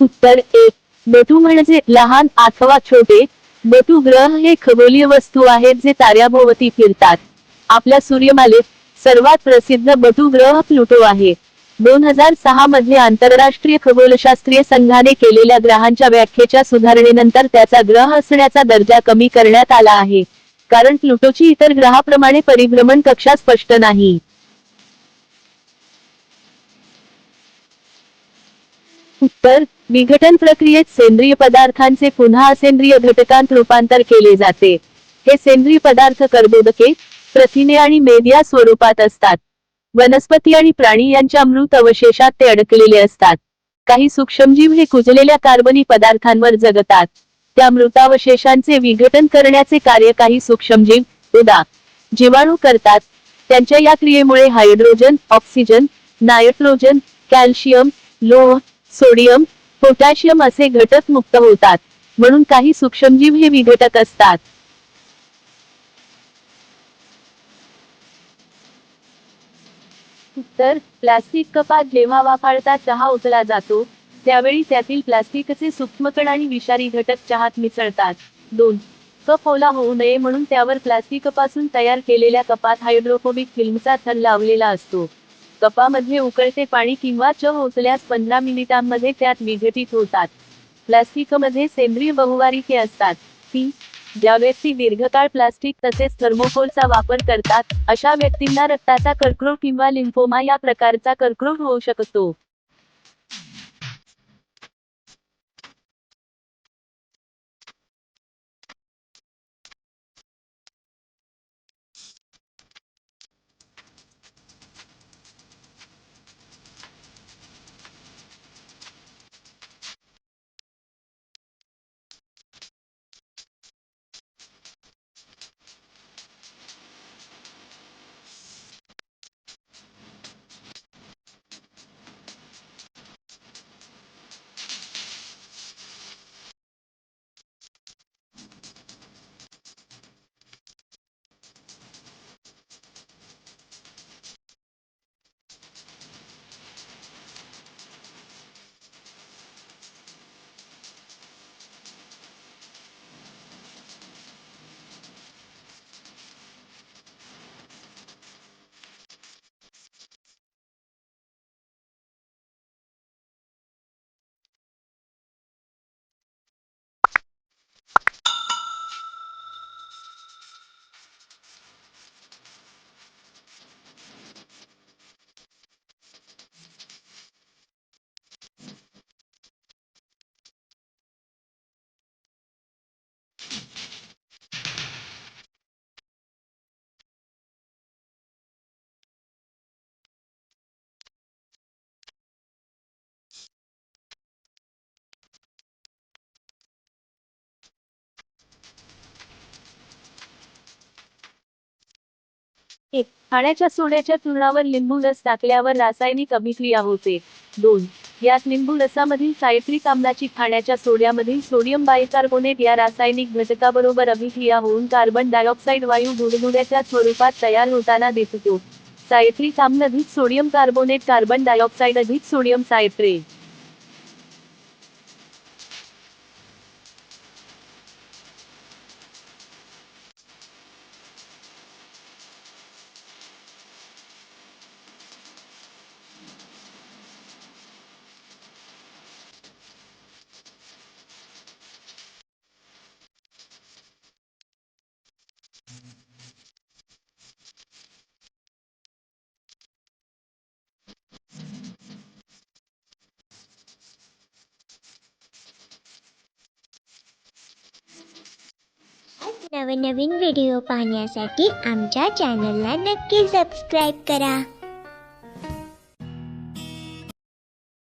उत्तर एक. बटू म्हणजे लहान अथवा छोटे. बटू ग्रह हे खगोलीय वस्तू आहेत जे ताऱ्याभोवती फिरतात. आपल्या सूर्यमालेत सर्वात प्रसिद्ध बटू ग्रह प्लुटो आहे. 2006 मध्ये आंतरराष्ट्रीय खगोलशास्त्रीय संघाने केलेल्या ग्रहांच्या व्याख्येच्या सुधारणेनंतर त्याचा ग्रह असण्याचा दर्जा कमी करण्यात आला आहे, कारण प्लुटोची इतर ग्रहाप्रमाणे परिभ्रमण कक्षा स्पष्ट नाही. उत्तर. विघटन प्रक्रियेत सेंद्रिय पदार्थांचे पुन्हा असेंद्रिय घटकांत रूपांतर केले जाते. हे सेंद्रिय पदार्थ कर्बोदके, प्रथिने आणि मेद या स्वरूपात असतात. वनस्पती आणि प्राणी यांच्या मृत अवशेषात ते अडकलेले असतात. काही सूक्ष्मजीव हे कुजलेल्या कार्बनी पदार्थांवर जगतात. त्या मृतावशेषांचे विघटन करण्याचे कार्य काही सूक्ष्मजीव, उदा. जीवाणू करतात. त्यांच्या या क्रियेमुळे हायड्रोजन, ऑक्सिजन, नायट्रोजन, कॅल्शियम, लोह, सोडियम, पोटॅशियम असे घटक मुक्त होतात. म्हणून काही सूक्ष्मजीव हे विघटक असतात. उत्तर. प्लास्टिक कपात जेव्हा वाफाळता चहा ओतला जातो, त्यावेळी त्यातील प्लास्टिकचे सूक्ष्मकण आणि विषारी घटक चहात मिसळतात. 2. कप ओला होऊ नये म्हणून त्यावर प्लास्टिकपासून तयार केलेल्या कपात हायड्रोफोबिक फिल्मचा थर लावलेला असतो. कपामध्ये उकळते पाणी किंवा चहा ओतल्यास 15 मिनिटांमध्ये त्यात विघटित होतात. प्लास्टिकमध्ये सेंद्रिय बहुवारिके असतात. 3. ज्या व्यक्ती दीर्घकाळ प्लास्टिक तसेच थर्मोकोलचा वापर करतात, अशा व्यक्तींना रक्ताचा कर्करोग किंवा लिम्फोमा या प्रकारचा कर्करोग होऊ शकतो. एक. खाण्याच्या सोड्याच्या चूर्णावर लिंबू रस टाकल्यावर रासायनिक अभिक्रिया होते. 2. यात लिंबू रसामधील सायट्रिक आम्लाची खाण्याच्या सोड्यामधील सोडियम बायकार्बोनेट या रासायनिक घटकाबरोबर अभिक्रिया होऊन कार्बन डायऑक्साईड वायू बुडबुड्याच्या स्वरूपात तयार होताना दिसतो. सायट्रिक आम्ल अधिक सोडियम कार्बोनेट कार्बन डायऑक्साईड अधिक सोडियम सायट्रेट. नवनवीन व्हिडिओ पाहण्यासाठी आमच्या चॅनलला नक्की सबस्क्राईब करा.